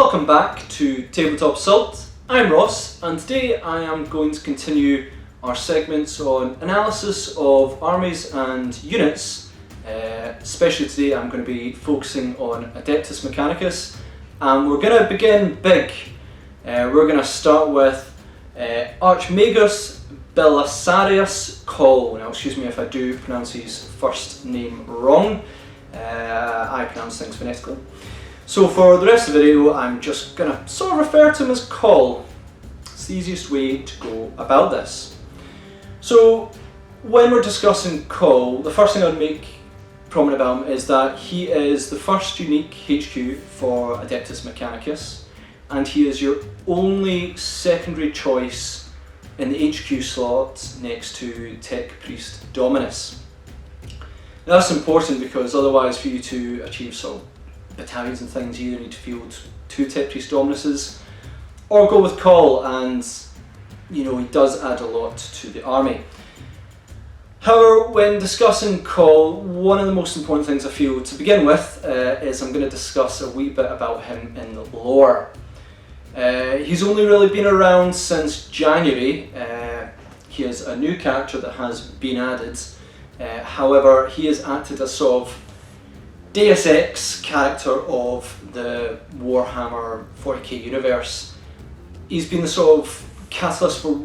Welcome back to Tabletop Assault. I'm Ross, and today I am going to continue our segments on analysis of armies and units. Especially today I'm going to be focusing on Adeptus Mechanicus, and we're going to begin big. We're going to start with Archmagus Belisarius Cawl. Now excuse me if I do pronounce his first name wrong. I pronounce things phonetically. So for the rest of the video, I'm just going to sort of refer to him as Cawl. It's the easiest way to go about this. So when we're discussing Cawl, the first thing I'd make prominent about him is that he is the first unique HQ for Adeptus Mechanicus, and he is your only secondary choice in the HQ slot next to Tech Priest Dominus. Now that's important because otherwise for you to achieve sort of battalions and things, you either need to field 2 Tech Priest Dominuses or go with Cawl, and you know, he does add a lot to the army. However, when discussing Cawl, one of the most important things I feel to begin with is I'm going to discuss a wee bit about him in the lore. He's only really been around since January. He is a new character that has been added. However, he has acted as sort of Deus Ex character of the Warhammer 40k universe. He's been the sort of catalyst for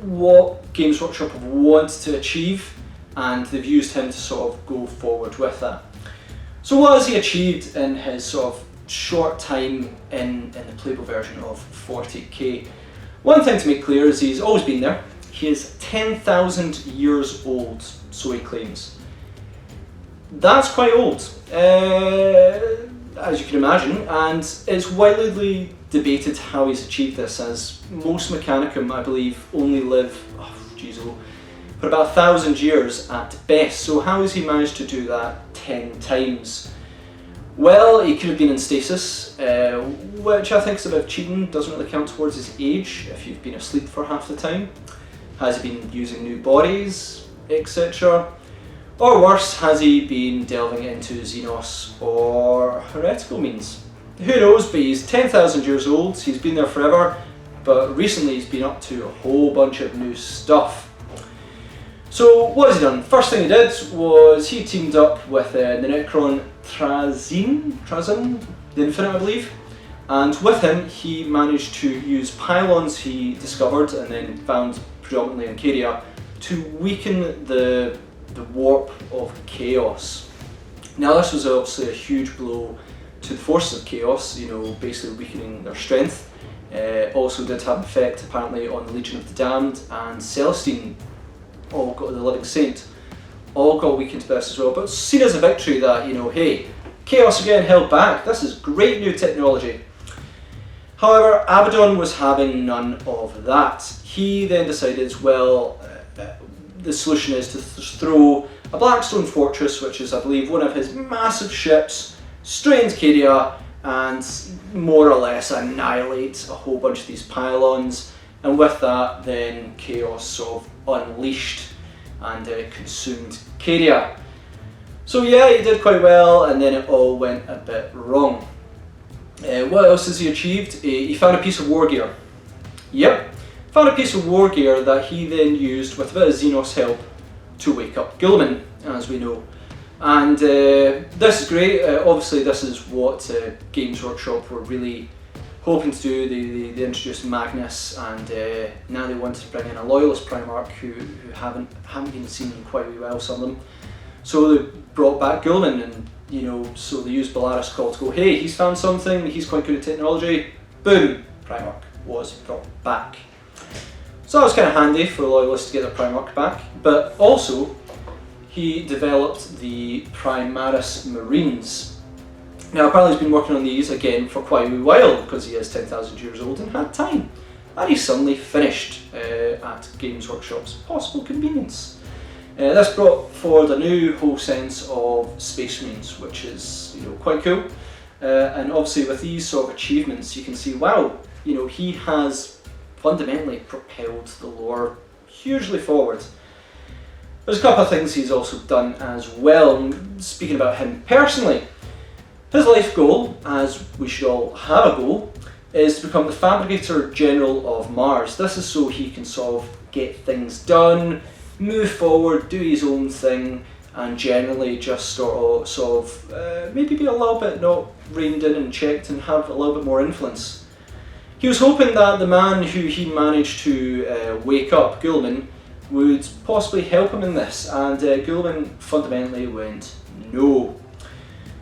what Games Workshop have wanted to achieve, and they've used him to sort of go forward with that. So what has he achieved in his sort of short time in the playable version of 40k? One thing to make clear is he's always been there. He is 10,000 years old, so he claims. That's quite old, as you can imagine, and it's widely debated how he's achieved this, as most Mechanicum, I believe, only live, for about 1,000 years at best. So how has he managed to do that 10 times? Well, he could have been in stasis, which I think is a bit cheating, doesn't really count towards his age if you've been asleep for half the time. Has he been using new bodies, etc.? Or worse, has he been delving into Xenos or heretical means? Who knows, but he's 10,000 years old, he's been there forever, but recently he's been up to a whole bunch of new stuff. So what has he done? First thing he did was he teamed up with the Necron Trazyn, the Infinite I believe, and with him he managed to use pylons he discovered and then found predominantly in Cadia to weaken the warp of chaos. Now this was obviously a huge blow to the forces of chaos, you know, basically weakening their strength. Also did have an effect apparently on the Legion of the Damned and Celestine, all got the Living Saint, all got weakened by this as well, but seen as a victory that, you know, hey, chaos are getting held back, this is great new technology. However, Abaddon was having none of that. He then decided, well, the solution is to throw a Blackstone Fortress, which is I believe one of his massive ships, straight into Cadia and more or less annihilate a whole bunch of these pylons, and with that then chaos sort of unleashed and consumed Cadia. So yeah, he did quite well, and then it all went a bit wrong. What else has he achieved? He found a piece of war gear. Yep. Found a piece of war gear that he then used with a bit of Xenos help to wake up Guilliman, as we know. And this is great. Obviously this is what Games Workshop were really hoping to do. They introduced Magnus, and now they wanted to bring in a Loyalist Primarch who haven't been seen quite well, some of them. So they brought back Guilliman, and you know, so they used Belisarius Cawl to go, hey, he's found something, he's quite good at technology. Boom, Primarch was brought back. So that was kind of handy for the Loyalists to get their Primarch back, but also he developed the Primaris Marines. Now apparently he's been working on these again for quite a while because he is 10,000 years old and had time, and he suddenly finished at Games Workshop's possible convenience. This brought forward a new whole sense of Space Marines, which is, you know, quite cool. And obviously with these sort of achievements you can see, wow, you know, he has fundamentally propelled the lore hugely forward. There's a couple of things he's also done as well. Speaking about him personally, his life goal, as we should all have a goal, is to become the Fabricator General of Mars. This is so he can sort of get things done, move forward, do his own thing, and generally just sort of maybe be a little bit not reined in and checked and have a little bit more influence. He was hoping that the man who he managed to wake up, Guilliman, would possibly help him in this, and Guilliman fundamentally went no.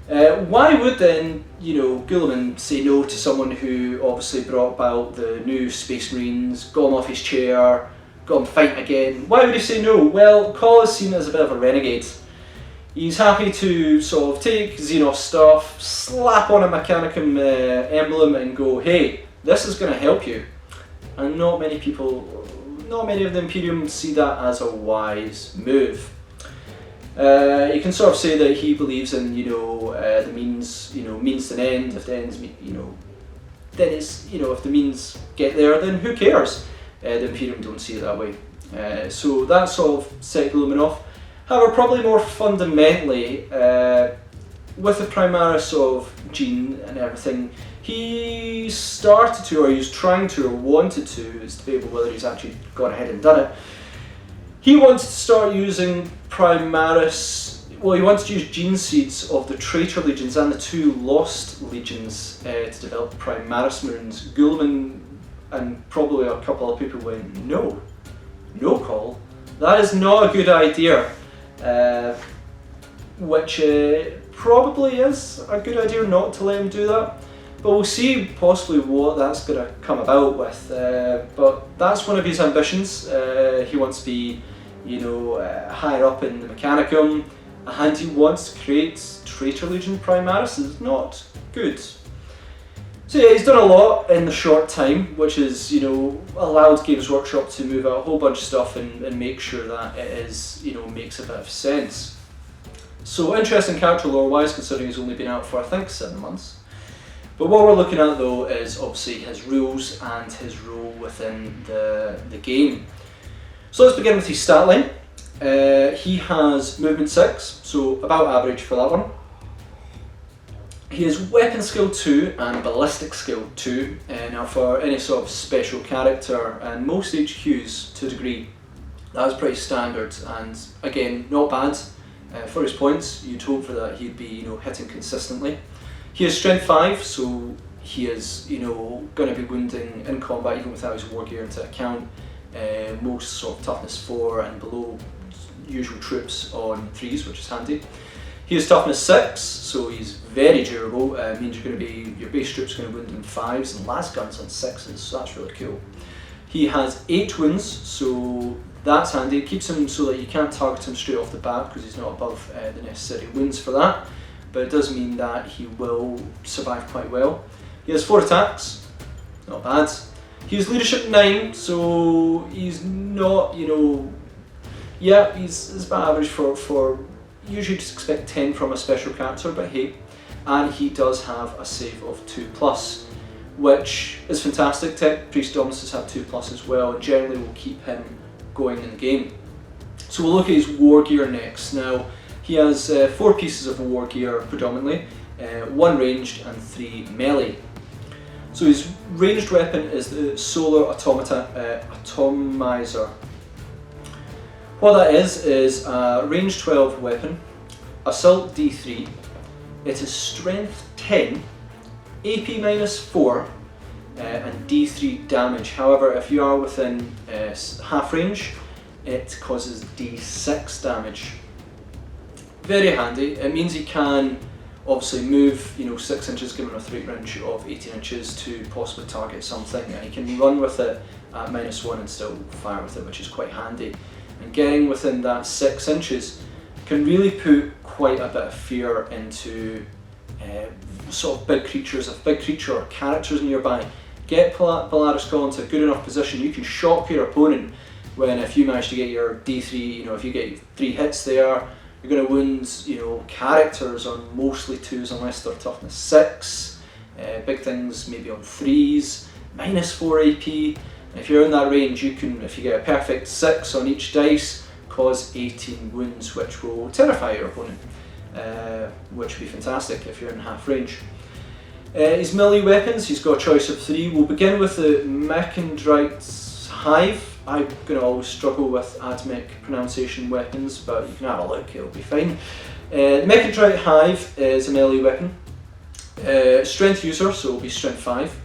Why would then, Guilliman say no to someone who obviously brought about the new Space Marines, got him off his chair, got him fighting again? Why would he say no? Well, Cawl is seen as a bit of a renegade. He's happy to sort of take Xenos stuff, slap on a Mechanicum emblem and go, hey, this is going to help you. And not many of the Imperium see that as a wise move. You can sort of say that he believes in, the means, means to an end. If the ends, then it's, if the means get there, then who cares? The Imperium don't see it that way. So that sort of set Guilliman off. However, probably more fundamentally, with the Primaris of Gene and everything, he started to, or he was trying to, or wanted to, it's debatable whether he's actually gone ahead and done it. He wanted to start using Primaris, well, he wanted to use gene seeds of the Traitor Legions and the 2 Lost Legions to develop Primaris Marines. Guilliman and probably a couple of people went, no Cawl, that is not a good idea. Which probably is a good idea not to let him do that. But we'll see possibly what that's going to come about with. But that's one of his ambitions. He wants to be, higher up in the Mechanicum, and he wants to create Traitor Legion Primaris. Is not good. So yeah, he's done a lot in the short time, which is, allowed Games Workshop to move out a whole bunch of stuff and make sure that it is, makes a bit of sense. So interesting character lore-wise, considering he's only been out for I think 7 months. But what we're looking at though is obviously his rules and his role within the game. So let's begin with his stat line. He has movement 6, so about average for that one. He has weapon skill 2 and ballistic skill 2. Now for any sort of special character and most HQs to a degree, that's pretty standard, and again not bad. For his points, you'd hope for that he'd be hitting consistently. He has strength 5, so he is going to be wounding in combat even without his war gear into account. Most sort of toughness 4 and below usual troops on 3s, which is handy. He has toughness 6, so he's very durable. Means you're going to be, your base troops are going to wound in 5s and las guns on 6s, so that's really cool. He has 8 wounds, so that's handy. It keeps him so that you can't target him straight off the bat because he's not above the necessary wounds for that. But it does mean that he will survive quite well. He has 4 attacks, not bad. He has leadership 9, so he's not, yeah, he's about average for usually just expect 10 from a special character, but hey. And he does have a save of 2+, which is fantastic. Tech Priest Dominus have 2+ as well, and generally will keep him going in the game. So we'll look at his war gear next. Now, he has 4 pieces of war gear predominantly, 1 ranged and 3 melee. So his ranged weapon is the Solar Automata Atomizer. What that is a range 12 weapon, assault D3, it is strength 10, AP -4, and D3 damage. However, if you are within half range, it causes D6 damage. Very handy. It means he can obviously move 6 inches given a threat range of 18 inches to possibly target something, and he can run with it at -1 and still fire with it, which is quite handy. And getting within that 6 inches can really put quite a bit of fear into sort of big creatures. If a big creature or characters nearby, get Belisarius Cawl into a good enough position, you can shock your opponent when if you manage to get your D3, if you get 3 hits there, you're going to wound characters on mostly 2s unless they're toughness 6, big things maybe on 3s, -4 AP. If you're in that range, you can, if you get a perfect 6 on each dice, cause 18 wounds, which will terrify your opponent, which would be fantastic if you're in half range. His melee weapons, he's got a choice of 3. We'll begin with the Mechanic Hive. I'm going to always struggle with Admech pronunciation weapons, but you can have a look, it'll be fine. Mechanic Hive is a melee weapon. Strength user, so it'll be strength 5.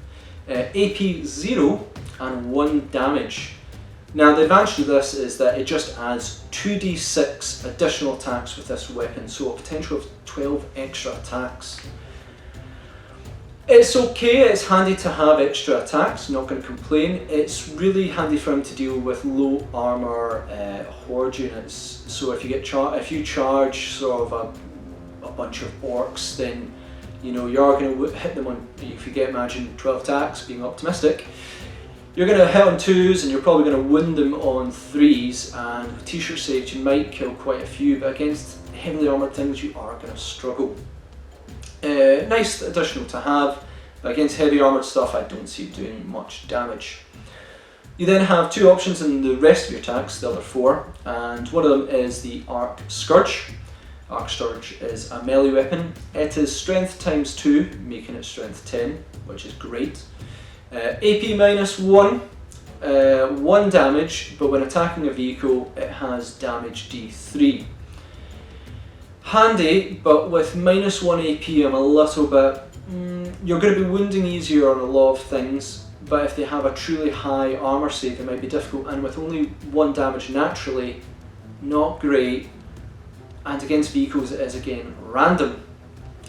AP 0 and 1 damage. Now the advantage of this is that it just adds 2d6 additional attacks with this weapon, so a potential of 12 extra attacks. It's okay, it's handy to have extra attacks, not going to complain. It's really handy for him to deal with low armour horde units. So if you get if you charge sort of a bunch of orcs, then you know you are going to hit them on, if you get, imagine 12 attacks, being optimistic, you're going to hit on 2s and you're probably going to wound them on 3s, and with t-shirt saves you might kill quite a few, but against heavily armoured things you are going to struggle. Nice additional to have, but against heavy armoured stuff I don't see it doing much damage. You then have 2 options in the rest of your attacks, the other 4, and one of them is the Arc Scourge. Arc Scourge is a melee weapon. It is strength times 2, making it strength 10, which is great. AP minus 1, 1 damage, but when attacking a vehicle it has damage D3. Handy, but with minus 1 AP I'm a little bit, you're going to be wounding easier on a lot of things, but if they have a truly high armour save it might be difficult, and with only 1 damage naturally, not great, and against vehicles it is again random.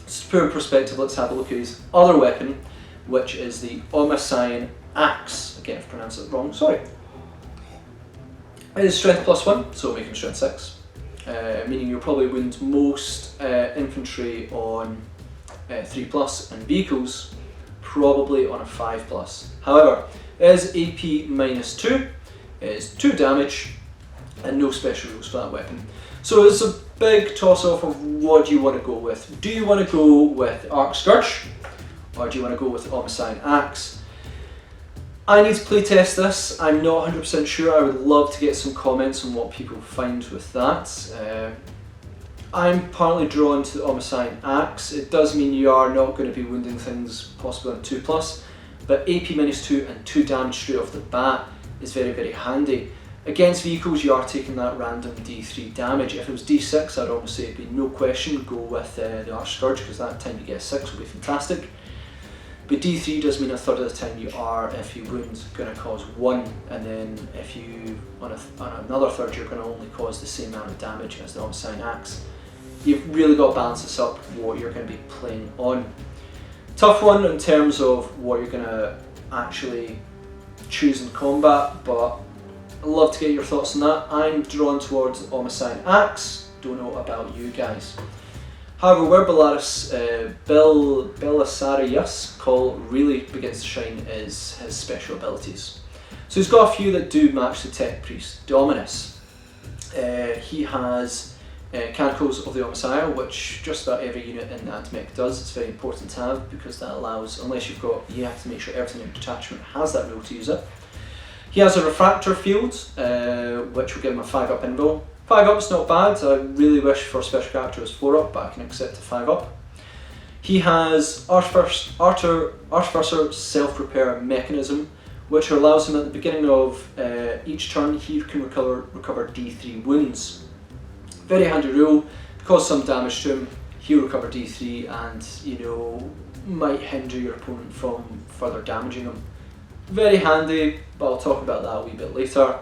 To put in perspective, let's have a look at his other weapon, which is the Automata Axe. Again, if I pronounce it wrong, sorry. It is strength plus 1, so make him strength 6. Meaning you'll probably wound most infantry on 3+, and vehicles probably on a 5+. However, it is AP minus 2, it is 2 damage, and no special rules for that weapon. So it's a big toss-off of what do you want to go with. Do you want to go with Arc Scourge, or do you want to go with Automata Axe? I need to playtest this. I'm not 100% sure. I would love to get some comments on what people find with that. I'm partly drawn to the Automata Axe. It does mean you are not going to be wounding things possibly on 2+, but AP minus 2 and 2 damage straight off the bat is very, very handy. Against vehicles you are taking that random D3 damage. If it was D6 I'd almost say it'd be no question, go with the Arc Scourge, because that time you get a 6 will be fantastic. But D3 does mean a third of the time you are, if you wound, going to cause 1, and then if you, on another third, you're going to only cause the same amount of damage as the Automata Axe. You've really got to balance this up, what you're going to be playing on. Tough one in terms of what you're going to actually choose in combat, but I'd love to get your thoughts on that. I'm drawn towards Automata Axe, don't know about you guys. However, where Belisarius Cawl really begins to shine is his special abilities. So he's got a few that do match the Tech Priest Dominus. He has Canticles of the Automata, which just about every unit in Admech does. It's very important to have because that allows, unless you've got, you have to make sure everything in your detachment has that rule to use it. He has a Refractor Field, which will give him a 5-up invul. 5-up's not bad. I really wish for a special character as 4-up, but I can accept a 5-up. He has Artificer Self-Repair Mechanism, which allows him at the beginning of each turn he can recover D3 wounds. Very handy rule. Cause some damage to him, he'll recover D3, and you know, might hinder your opponent from further damaging him. Very handy, but I'll talk about that a wee bit later.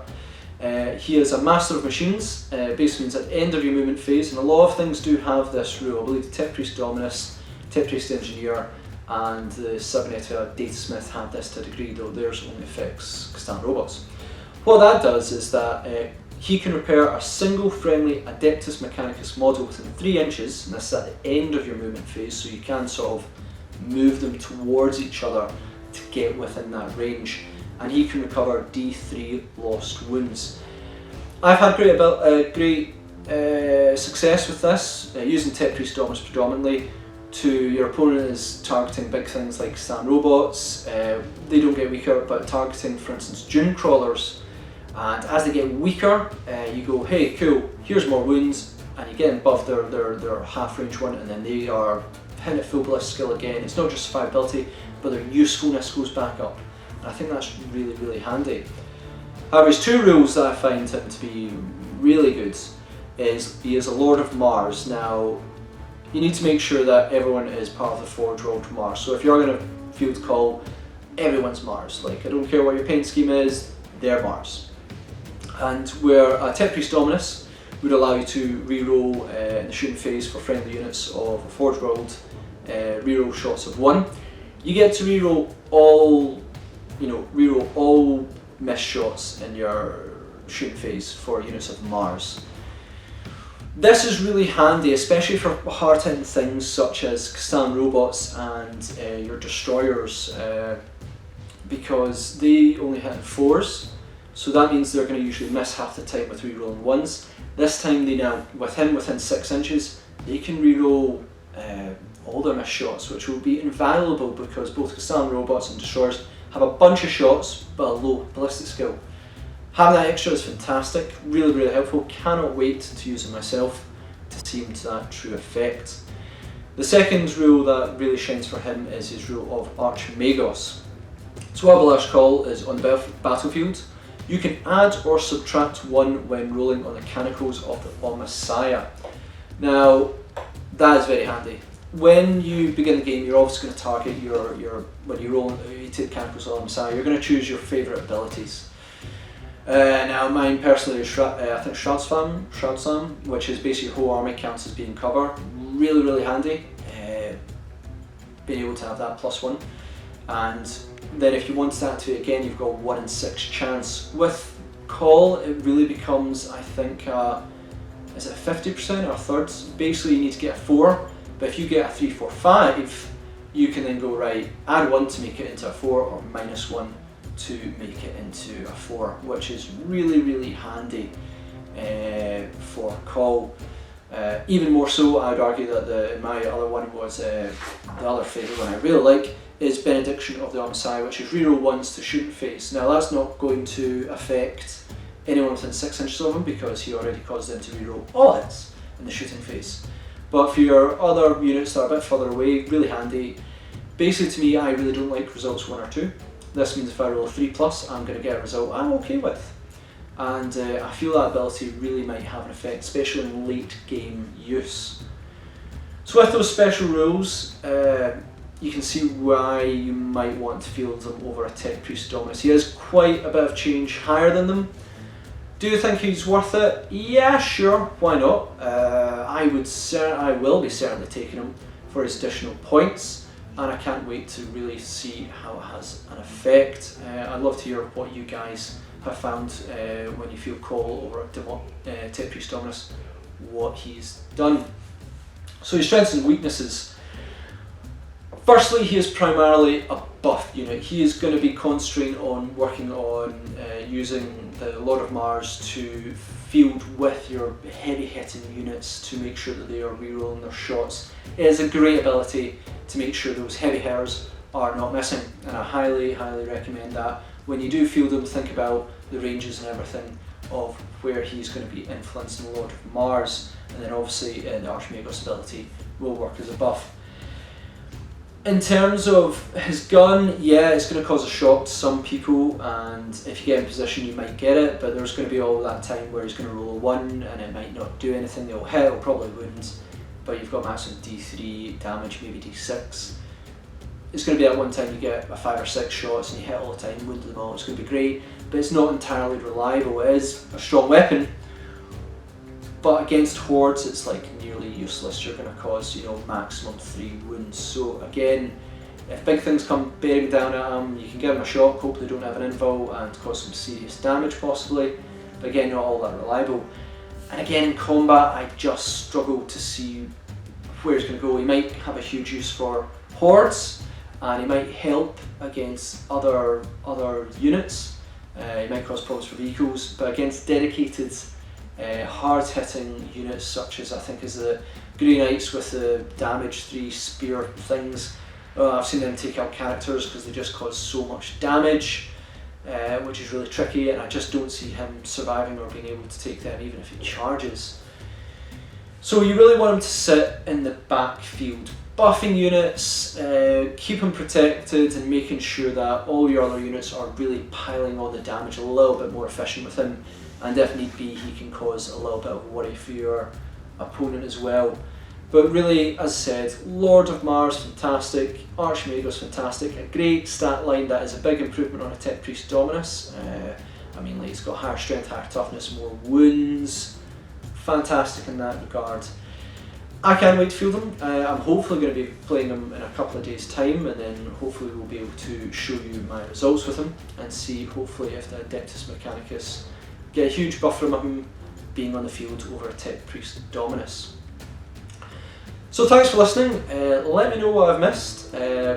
He is a Master of Machines, basically means at the end of your movement phase, and a lot of things do have this rule. I believe the Tech Priest Dominus, Tech Priest Engineer, and the Cybernetica Datasmith have this to a degree, though theirs only affects Catan robots. What that does is that he can repair a single friendly Adeptus Mechanicus model within 3 inches, and this is at the end of your movement phase, so you can sort of move them towards each other to get within that range. And he can recover D3 lost wounds. I've had great success with this, using Tech Priest Dominus predominantly. To your opponent is targeting big things like Catan robots. They don't get weaker, but targeting, for instance, Dune crawlers. And as they get weaker, you go, hey, cool, here's more wounds, and you get above their half range one, and then they are hitting at full ballistic skill again. It's not just survivability, but their usefulness goes back up. And I think that's really, really handy. However, his two rules that I find him to be really good is he is a Lord of Mars. Now, you need to make sure that everyone is part of the Forge World Mars. So if you're going to field call, everyone's Mars. Like, I don't care what your paint scheme is, they're Mars. And where a Tech Priest Dominus would allow you to reroll in the shooting phase for friendly units of a Forge World, reroll shots of 1. You get to reroll all, missed shots in your shooting phase for units of Mars. This is really handy, especially for hard-hitting things such as Kastan robots and your destroyers, because they only hit in 4s, so that means they're going to usually miss half the time with rerolling 1s. This time, they now, with him within 6 inches, they can reroll all their missed shots, which will be invaluable because both Kastan robots and destroyers have a bunch of shots but a low ballistic skill. Having that extra is fantastic, really, really helpful. Cannot wait to use it myself to see him to that true effect. The second rule that really shines for him is his rule of Archmagos. So while Belisarius Cawl is on the battlefield, you can add or subtract 1 when rolling on the mechanicals of the Automata. Now, that is very handy. When you begin the game, you're obviously going to target when you roll, you take the mechanicals of the Automata, you're going to choose your favourite abilities. Now, mine personally is I think Shroudsam, which is basically your whole army counts as being cover. Really, really handy. Being able to have that +1, and then if you want to activate again, you've got 1 in 6 chance. With Cawl, it really becomes, I think, is it 50% or thirds? Basically, you need to get a 4, but if you get a 3, 4, 5, you can then go right, add 1 to make it into a 4, or -1 to make it into a 4, which is really, really handy for Cawl. Even more so, I'd argue that my other one was the other favourite one I really like is Benediction of the Automata, which is reroll 1s to shooting phase. Now, that's not going to affect anyone within 6 inches of him because he already caused them to reroll all hits in the shooting phase. But for your other units that are a bit further away, really handy. Basically, to me, I really don't like results 1 or 2. This means if I roll a 3+, I'm going to get a result I'm okay with. And I feel that ability really might have an effect, especially in late game use. So with those special rules, you can see why you might want to field them over a Tech Priest Dominus. He is quite a bit of change higher than them. Do you think he's worth it? Yeah, sure, why not? I will be certainly taking him for his additional points, and I can't wait to really see how it has an effect. I'd love to hear what you guys have found when you field Cawl over at Tech Priest Dominus, what he's done. So his strengths and weaknesses. Firstly, he is primarily a buff unit. He is going to be concentrating on working on using the Lord of Mars to field with your heavy hitting units to make sure that they are rerolling their shots. It is a great ability to make sure those heavy hitters are not missing, and I highly, highly recommend that. When you do field him, think about the ranges and everything of where he's going to be influencing the Lord of Mars, and then obviously the Archmagos ability will work as a buff. In terms of his gun, yeah, it's going to cause a shock to some people, and if you get in position you might get it, but there's going to be all that time where he's going to roll a 1 and it might not do anything. It'll hit, it'll probably wound, but you've got maximum D3 damage, maybe D6. It's going to be at one time you get a 5 or 6 shots and you hit all the time, wound them all. It's going to be great, but it's not entirely reliable. It is a strong weapon, but against hordes it's like nearly useless. You're going to cause, maximum 3 wounds. So again, if big things come bearing down at him, you can give him a shock, hope they don't have an invul, and cause some serious damage possibly, but again, not all that reliable. And again, in combat, I just struggle to see where he's going to go. He might have a huge use for hordes, and he might help against other units. He might cause problems for vehicles, but against dedicated, hard-hitting units such as I think is the Grey Knights with the damage 3 spear things. I've seen them take out characters because they just cause so much damage, which is really tricky, and I just don't see him surviving or being able to take them even if he charges. So you really want him to sit in the backfield buffing units, keep them protected and making sure that all your other units are really piling on the damage a little bit more efficient with him, and if need be he can cause a little bit of worry for your opponent as well. But really, as I said, Lord of Mars fantastic, Archmago's fantastic, a great stat line that is a big improvement on a Tech Priest Dominus. I mean, like, he's got higher strength, higher toughness, more wounds, fantastic in that regard. I can't wait to field him. I'm hopefully going to be playing him in a couple of days' time, and then hopefully we'll be able to show you my results with him and see hopefully if the Adeptus Mechanicus get a huge buff from him being on the field over a Tech Priest Dominus. So thanks for listening. Let me know what I've missed.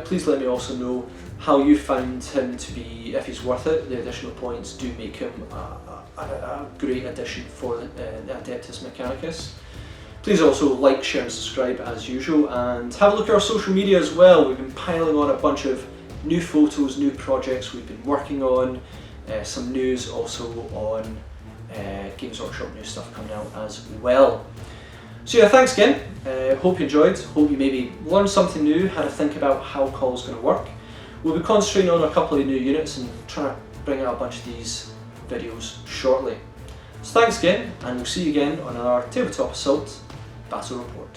Please let me also know how you found him to be, if he's worth it. The additional points do make him a great addition for the Adeptus Mechanicus. Please also like, share and subscribe as usual, and have a look at our social media as well. We've been piling on a bunch of new photos, new projects we've been working on, some news also on Games Workshop new stuff coming out as well. So yeah, thanks again. Hope you enjoyed, hope you maybe learned something new, had to think about how Call's going to work. We'll be concentrating on a couple of new units and trying to bring out a bunch of these videos shortly. So thanks again, and we'll see you again on our Tabletop Assault Battle Report.